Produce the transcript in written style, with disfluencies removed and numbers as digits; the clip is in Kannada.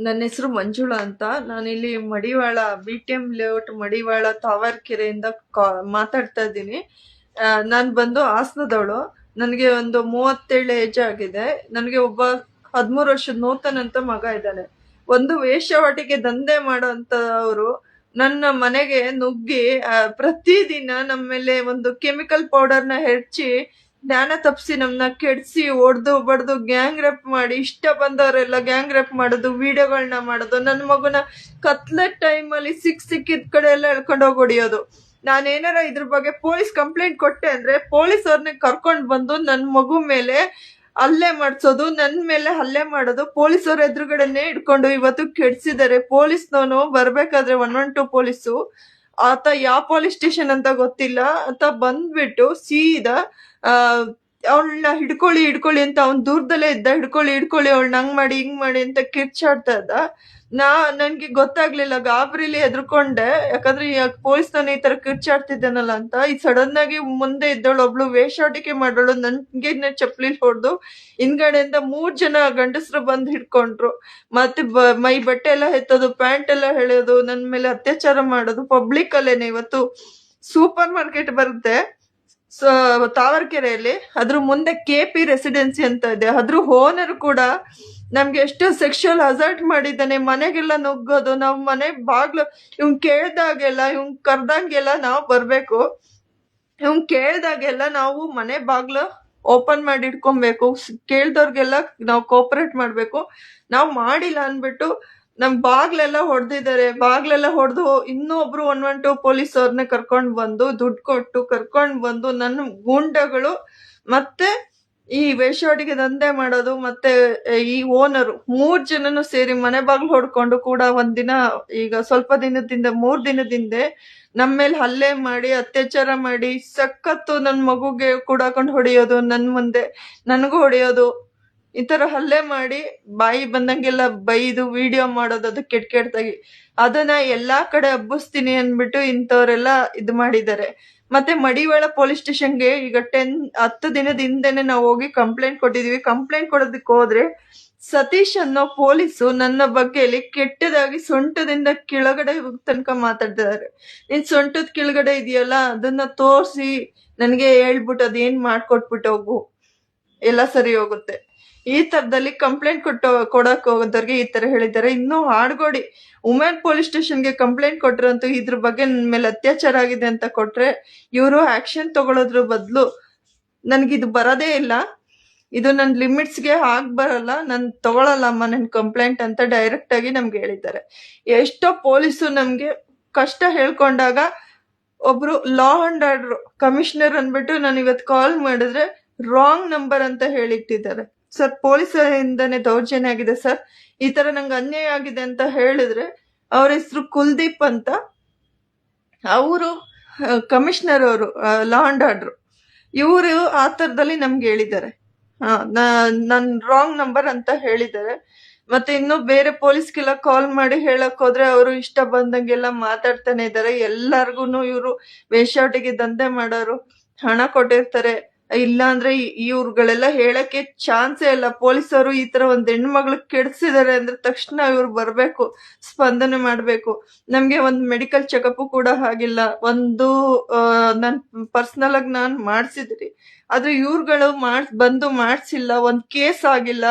ನನ್ನ ಹೆಸರು ಮಂಜುಳಾ ಅಂತ. ನಾನಿಲ್ಲಿ ಮಡಿವಾಳ BTM ಲೇಔಟ್ ಮಡಿವಾಳ ತಾವರ್ಕೆರೆಯಿಂದ ಮಾತಾಡ್ತಾ ಇದ್ದೀನಿ. ನಾನು ಬಂದು ಹಾಸನದವಳು. ನನಗೆ ಒಂದು 37 ಏಜ್ ಆಗಿದೆ. ನನಗೆ ಒಬ್ಬ 13 ವರ್ಷದ ನೂತನ್ ಅಂತ ಮಗ ಇದ್ದಾನೆ. ಒಂದು ವೇಶ್ಯಾವಾಟಿಕೆ ದಂಧೆ ಮಾಡೋಂಥವ್ರು ನನ್ನ ಮನೆಗೆ ನುಗ್ಗಿ ಪ್ರತಿದಿನ ನಮ್ಮ ಮೇಲೆ ಒಂದು ಕೆಮಿಕಲ್ ಪೌಡರ್ನ ಹೆಚ್ಚಿ ಜ್ಞಾನ ತಪ್ಪಿಸಿ ನಮ್ನ ಕೆಡ್ಸಿ ಹೊಡೆದು ಬಡ್ದು ಗ್ಯಾಂಗ್ ರೇಪ್ ಮಾಡಿ ಇಷ್ಟ ಬಂದವರೆಲ್ಲ ಗ್ಯಾಂಗ್ ರೇಪ್ ಮಾಡೋದು, ವಿಡಿಯೋಗಳನ್ನ ಮಾಡೋದು, ನನ್ನ ಮಗುನ ಕತ್ಲೆಟ್ ಟೈಮಲ್ಲಿ ಸಿಕ್ಕಿದ ಕಡೆ ಎಲ್ಲ ಎಳ್ಕೊಂಡು ಹೋಗಿ ಹೊಡಿಯೋದು. ನಾನೇನಾರ ಇದ್ರ ಬಗ್ಗೆ ಪೊಲೀಸ್ ಕಂಪ್ಲೇಂಟ್ ಕೊಟ್ಟೆ ಅಂದ್ರೆ ಪೊಲೀಸ್ ಅವ್ರನ್ನ ಕರ್ಕೊಂಡ್ ಬಂದು ನನ್ನ ಮಗು ಮೇಲೆ ಹಲ್ಲೆ ಮಾಡ್ಸೋದು, ನನ್ ಮೇಲೆ ಹಲ್ಲೆ ಮಾಡೋದು, ಪೊಲೀಸವ್ರ ಎದುರುಗಡೆನೆ ಇಟ್ಕೊಂಡು ಇವತ್ತು ಕೆಡ್ಸಿದ್ದಾರೆ. ಪೊಲೀಸ್ನವನು ಬರ್ಬೇಕಾದ್ರೆ 112 ಪೊಲೀಸು ಆತ ಯಾವ ಪೊಲೀಸ್ ಸ್ಟೇಷನ್ ಅಂತ ಗೊತ್ತಿಲ್ಲ, ಆತ ಬಂದ್ಬಿಟ್ಟು ಸೀದಾ ಅವಳನ್ನ ಹಿಡ್ಕೊಳ್ಳಿ ಅಂತ ಅವ್ನ್ ದೂರದಲ್ಲೇ ಇದ್ದ. ಹಿಡ್ಕೊಳ್ಳಿ ಅವಳನ್ನ ಹಂಗ್ ಮಾಡಿ ಹಿಂಗ್ ಮಾಡಿ ಅಂತ ಕಿರ್ಚಾಡ್ತಾ ಇದ್ದ. ನನ್ಗೆ ಗೊತ್ತಾಗ್ಲಿಲ್ಲ, ಗಾಬರಿಲಿ ಹೆದರ್ಕೊಂಡೆ. ಯಾಕಂದ್ರೆ ಪೊಲೀಸ್ನವನು ಈ ತರ ಕಿರ್ಚಾಡ್ತಿದ್ದಾನಲ್ಲ ಅಂತ. ಈ ಸಡನ್ ಆಗಿ ಮುಂದೆ ಇದ್ದವಳು ಒಬ್ಳು ವೇಷಾಟಿಕೆ ಮಾಡೋಳು ನನ್ಗೆ ಚಪ್ಲಿ ಹೊಡೆದು ಹಿಂದ್ಗಡೆಯಿಂದ 3 ಜನ ಗಂಡಸರು ಬಂದ್ ಹಿಡ್ಕೊಂಡ್ರು. ಮತ್ತೆ ಮೈ ಬಟ್ಟೆ ಎಲ್ಲ ಎತ್ತೋದು, ಪ್ಯಾಂಟ್ ಎಲ್ಲ ಎಳೆಯೋದು, ನನ್ ಮೇಲೆ ಅತ್ಯಾಚಾರ ಮಾಡೋದು ಪಬ್ಲಿಕ್ ಅಲ್ಲೇನೆ. ಇವತ್ತು ಸೂಪರ್ ಮಾರ್ಕೆಟ್ ಬರುತ್ತೆ ತಾವರ್ಕೆರೆಯಲ್ಲಿ, ಅದ್ರ ಮುಂದೆ KP ರೆಸಿಡೆನ್ಸಿ ಅಂತ ಇದೆ. ಅದ್ರ ಓನರ್ ಕೂಡ ನಮ್ಗೆ ಎಷ್ಟು ಸೆಕ್ಷುವಲ್ ಅಸಾಲ್ಟ್ ಮಾಡಿದ್ದಾನೆ. ಮನೆಗೆಲ್ಲ ನುಗ್ಗೋದು, ನಾವ್ ಮನೆ ಬಾಗ್ಲು ಇವ್ನ್ ಕೇಳ್ದಾಗೆಲ್ಲ, ಇವ್ನ್ ಕರ್ದಂಗೆಲ್ಲ ನಾವ್ ಬರ್ಬೇಕು, ಇವ್ನ್ ಕೇಳ್ದಾಗೆಲ್ಲ ನಾವು ಮನೆ ಬಾಗ್ಲು ಓಪನ್ ಮಾಡಿ ಇಟ್ಕೊಬೇಕು, ಕೇಳ್ದವ್ರಿಗೆಲ್ಲ ನಾವು ಕೋಪರೇಟ್ ಮಾಡ್ಬೇಕು. ನಾವ್ ಮಾಡಿಲ್ಲ ಅನ್ಬಿಟ್ಟು ನಮ್ ಬಾಗ್ಲೆಲ್ಲ ಹೊಡೆದಿದ್ದಾರೆ. ಬಾಗ್ಲೆಲ್ಲ ಹೊಡೆದು ಇನ್ನೊಬ್ರು 112 ಪೊಲೀಸ್ ಅವ್ರನ್ನ ಕರ್ಕೊಂಡ್ ಬಂದು ದುಡ್ಡು ಕೊಟ್ಟು ಕರ್ಕೊಂಡ್ ಬಂದು ನನ್ನ ಗೂಂಡಗಳು ಮತ್ತೆ ಈ ವೇಶ್ಯಾವಾಟಿಕೆ ದಂಧೆ ಮಾಡೋದು ಮತ್ತೆ ಈ ಓನರು 3 ಜನನು ಸೇರಿ ಮನೆ ಬಾಗ್ಲು ಹೊಡ್ಕೊಂಡು ಕೂಡ ಒಂದಿನ, ಈಗ ಸ್ವಲ್ಪ ದಿನದಿಂದ 3 ದಿನದಿಂದ ನಮ್ಮ ಮೇಲೆ ಹಲ್ಲೆ ಮಾಡಿ ಅತ್ಯಾಚಾರ ಮಾಡಿ ಸಖತ್ತು ನನ್ ಮಗುಗೆ ಕೂಡಾಕೊಂಡು ಹೊಡೆಯೋದು, ನನ್ ಮುಂದೆ ನನಗೂ ಹೊಡೆಯೋದು, ಈ ತರ ಹಲ್ಲೆ ಮಾಡಿ ಬಾಯಿ ಬಂದಂಗೆಲ್ಲ ಬೈದು ವಿಡಿಯೋ ಮಾಡೋದು, ಅದು ಕೆಟ್ಟದಾಗಿ. ಅದನ್ನ ಎಲ್ಲಾ ಕಡೆ ಹಬ್ಬಿಸ್ತೀನಿ ಅನ್ಬಿಟ್ಟು ಇಂಥವ್ರೆಲ್ಲ ಇದು ಮಾಡಿದ್ದಾರೆ. ಮತ್ತೆ ಮಡಿವಾಳ ಪೊಲೀಸ್ ಸ್ಟೇಷನ್ಗೆ ಈಗ 10 ದಿನದ ಹಿಂದೆನೆ ನಾವು ಹೋಗಿ ಕಂಪ್ಲೇಂಟ್ ಕೊಟ್ಟಿದೀವಿ. ಕಂಪ್ಲೇಂಟ್ ಕೊಡೋದಕ್ಕೆ ಹೋದ್ರೆ ಸತೀಶ್ ಅನ್ನೋ ಪೊಲೀಸು ನನ್ನ ಬಗ್ಗೆಯಲ್ಲಿ ಕೆಟ್ಟದಾಗಿ ಸೊಂಟದಿಂದ ಕೆಳಗಡೆ ತನಕ ಮಾತಾಡ್ತಿದ್ದಾರೆ. ನಿನ್ ಸೊಂಟದ ಕೆಳಗಡೆ ಇದೆಯಲ್ಲ ಅದನ್ನ ತೋರ್ಸಿ ನನ್ಗೆ ಹೇಳ್ಬಿಟ್ಟು ಅದೇನ್ ಮಾಡ್ಕೊಟ್ಬಿಟ್ಟು ಹೋಗು, ಎಲ್ಲ ಸರಿ ಹೋಗುತ್ತೆ. ಈ ತರದಲ್ಲಿ ಕಂಪ್ಲೇಂಟ್ ಕೊಡಕ್ ಹೋಗೋದವ್ರಿಗೆ ಈ ತರ ಹೇಳಿದ್ದಾರೆ. ಇನ್ನು ಆಡ್ಗೋಡಿ ವುಮೆನ್ ಪೊಲೀಸ್ ಸ್ಟೇಷನ್ಗೆ ಕಂಪ್ಲೇಂಟ್ ಕೊಟ್ರಂತೂ ಇದ್ರ ಬಗ್ಗೆ ನನ್ ಮೇಲೆ ಅತ್ಯಾಚಾರ ಆಗಿದೆ ಅಂತ ಕೊಟ್ರೆ ಇವರು ಆಕ್ಷನ್ ತಗೊಳೋದ್ರ ಬದಲು ನನ್ಗಿದು ಬರೋದೇ ಇಲ್ಲ, ಇದು ನನ್ ಲಿಮಿಟ್ಸ್ಗೆ ಬರಲ್ಲ, ನಾನ್ ತಗೊಳಲ್ಲಮ್ಮ ನನ್ ಕಂಪ್ಲೇಂಟ್ ಅಂತ ಡೈರೆಕ್ಟ್ ಆಗಿ ನಮ್ಗೆ ಹೇಳಿದ್ದಾರೆ. ಎಷ್ಟೋ ಪೊಲೀಸು ನಮ್ಗೆ ಕಷ್ಟ ಹೇಳ್ಕೊಂಡಾಗ ಒಬ್ರು ಲಾ ಅಂಡ್ ಆರ್ಡರ್ ಕಮಿಷನರ್ ಅನ್ಬಿಟ್ಟು ನಾನು ಇವತ್ತು ಕಾಲ್ ಮಾಡಿದ್ರೆ ರಾಂಗ್ ನಂಬರ್ ಅಂತ ಹೇಳಿಟ್ಟಿದ್ದಾರೆ. ಸರ್ ಪೊಲೀಸರಿಂದಾನೇ ದೌರ್ಜನ್ಯ ಆಗಿದೆ ಸರ್, ಈ ತರ ನಂಗೆ ಅನ್ಯಾಯ ಆಗಿದೆ ಅಂತ ಹೇಳಿದ್ರೆ, ಅವ್ರ ಹೆಸರು ಕುಲ್ದೀಪ್ ಅಂತ, ಅವರು ಕಮಿಷನರ್, ಅವರು ಲಾ ಅಂಡ್ ಆರ್ಡರ್, ಇವರು ಆ ತರದಲ್ಲಿ ನಮ್ಗೆ ಹೇಳಿದ್ದಾರೆ. ನನ್ ರಾಂಗ್ ನಂಬರ್ ಅಂತ ಹೇಳಿದ್ದಾರೆ. ಮತ್ತೆ ಇನ್ನು ಬೇರೆ ಪೊಲೀಸ್ಗೆಲ್ಲ ಕಾಲ್ ಮಾಡಿ ಹೇಳಕ್ ಹೋದ್ರೆ ಅವರು ಇಷ್ಟ ಬಂದಂಗೆಲ್ಲ ಮಾತಾಡ್ತಾನೆ ಇದ್ದಾರೆ. ಎಲ್ಲಾರ್ಗುನು ಇವರು ವೇಶ್ಯಾವಾಟಿಕೆ ದಂಧೆ ಮಾಡೋರು, ಹಣ ಕೊಟ್ಟಿರ್ತಾರೆ. ಇಲ್ಲ ಅಂದ್ರೆ ಇವ್ರುಗಳೆಲ್ಲ ಹೇಳಕ್ಕೆ ಚಾನ್ಸೇ ಇಲ್ಲ. ಪೊಲೀಸರು ಈ ತರ ಒಂದ್ ಹೆಣ್ಮಗಳು ಕೆಡ್ಸಿದಾರೆ ಅಂದ್ರೆ ತಕ್ಷಣ ಇವ್ರು ಬರ್ಬೇಕು, ಸ್ಪಂದನೆ ಮಾಡ್ಬೇಕು. ನಮ್ಗೆ ಒಂದ್ ಮೆಡಿಕಲ್ ಚೆಕಪ್ ಕೂಡ ಆಗಿಲ್ಲ. ಒಂದು ನನ್ ಪರ್ಸನಲ್ ಆಗಿ ನಾನ್ ಮಾಡ್ಸಿದ್ರಿ, ಆದ್ರೆ ಇವ್ರುಗಳು ಬಂದು ಮಾಡ್ಸಿಲ್ಲ. ಒಂದ್ ಕೇಸ್ ಆಗಿಲ್ಲ.